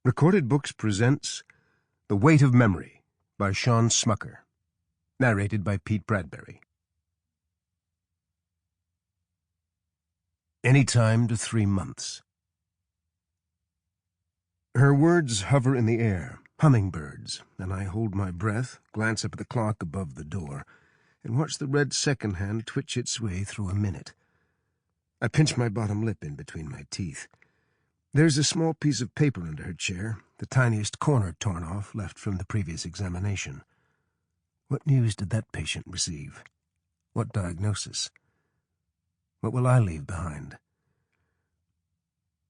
Recorded Books presents The Weight of Memory by Shawn Smucker. Narrated by Pete Bradbury. Any time to 3 months. Her words hover in the air, hummingbirds, and I hold my breath, glance up at the clock above the door, and watch the red second hand twitch its way through a minute. I pinch my bottom lip in between my teeth. There's a small piece of paper under her chair, the tiniest corner torn off, left from the previous examination. What news did that patient receive? What diagnosis? What will I leave behind?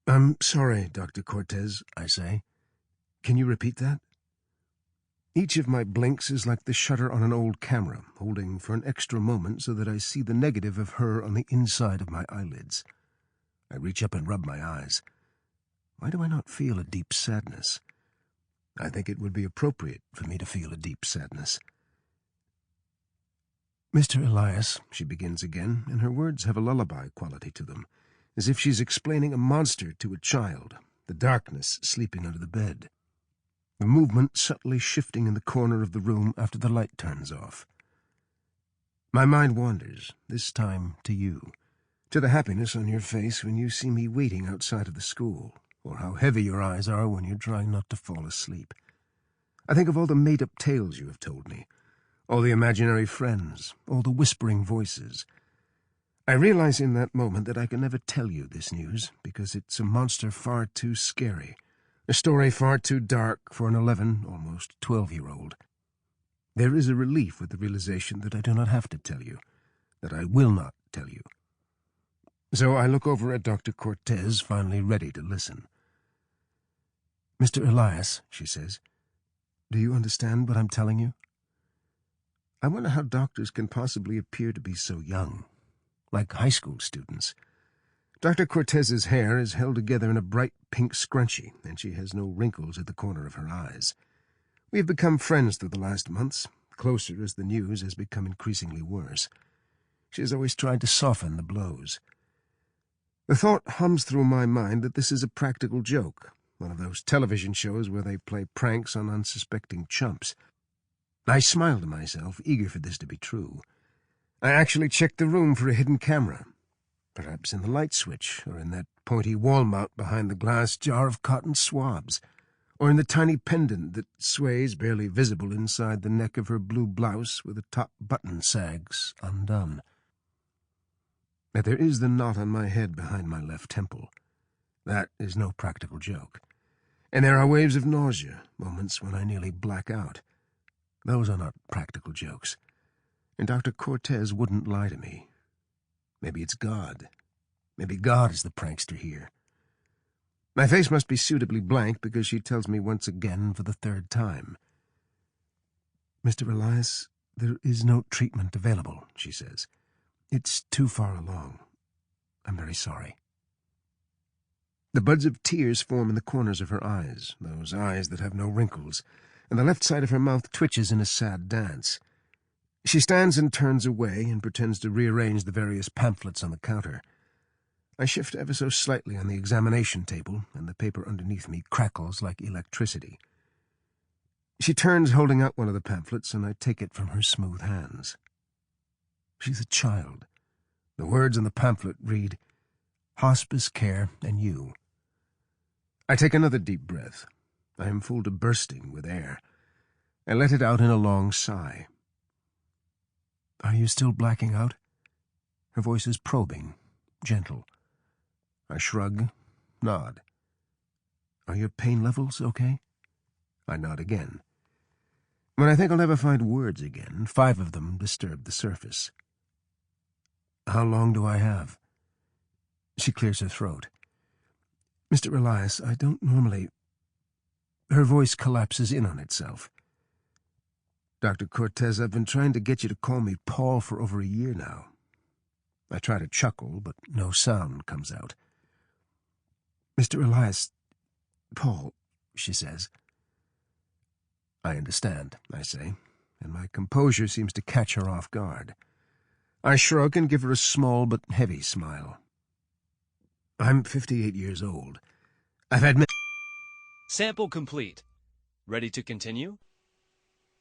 "I'm sorry, Dr. Cortez," I say. "Can you repeat that?" Each of my blinks is like the shutter on an old camera, holding for an extra moment so that I see the negative of her on the inside of my eyelids. I reach up and rub my eyes. Why do I not feel a deep sadness? I think it would be appropriate for me to feel a deep sadness. "Mr. Elias," she begins again, and her words have a lullaby quality to them, as if she's explaining a monster to a child, the darkness sleeping under the bed. The movement subtly shifting in the corner of the room after the light turns off. My mind wanders, this time to you, to the happiness on your face when you see me waiting outside of the school, or how heavy your eyes are when you're trying not to fall asleep. I think of all the made-up tales you have told me, all the imaginary friends, all the whispering voices. I realize in that moment that I can never tell you this news, because it's a monster far too scary, a story far too dark for an 11, almost 12-year-old. There is a relief with the realization that I do not have to tell you, that I will not tell you. So I look over at Dr. Cortez, finally ready to listen. "Mr. Elias," she says, "do you understand what I'm telling you?" I wonder how doctors can possibly appear to be so young, like high school students. Dr. Cortez's hair is held together in a bright pink scrunchie, and she has no wrinkles at the corner of her eyes. We have become friends through the last months, closer as the news has become increasingly worse. She has always tried to soften the blows. The thought hums through my mind that this is a practical joke, one of those television shows where they play pranks on unsuspecting chumps. I smile to myself, eager for this to be true. I actually checked the room for a hidden camera, perhaps in the light switch, or in that pointy wall mount behind the glass jar of cotton swabs, or in the tiny pendant that sways, barely visible inside the neck of her blue blouse where the top button sags undone. But there is the knot on my head behind my left temple. That is no practical joke. And there are waves of nausea, moments when I nearly black out. Those are not practical jokes. And Dr. Cortez wouldn't lie to me. Maybe it's God. Maybe God is the prankster here. My face must be suitably blank because she tells me once again for the third time. "Mr. Elias, there is no treatment available," she says. "It's too far along. I'm very sorry." The buds of tears form in the corners of her eyes, those eyes that have no wrinkles, and the left side of her mouth twitches in a sad dance. She stands and turns away and pretends to rearrange the various pamphlets on the counter. I shift ever so slightly on the examination table, and the paper underneath me crackles like electricity. She turns, holding out one of the pamphlets, and I take it from her smooth hands. She's a child. The words on the pamphlet read, "Hospice Care and You." I take another deep breath. I am full to bursting with air. I let it out in a long sigh. "Are you still blacking out?" Her voice is probing, gentle. I shrug, nod. "Are your pain levels okay?" I nod again. When I think I'll never find words again, 5 of them disturb the surface. "How long do I have?" She clears her throat. "Mr. Elias, I don't normally—" Her voice collapses in on itself. "Dr. Cortez, I've been trying to get you to call me Paul for over a year now." I try to chuckle, but no sound comes out. "Mr. Elias, Paul," she says. "I understand," I say, and my composure seems to catch her off guard. I shrug and give her a small but heavy smile. "I'm 58 years old. I've had many—" Sample complete. Ready to continue?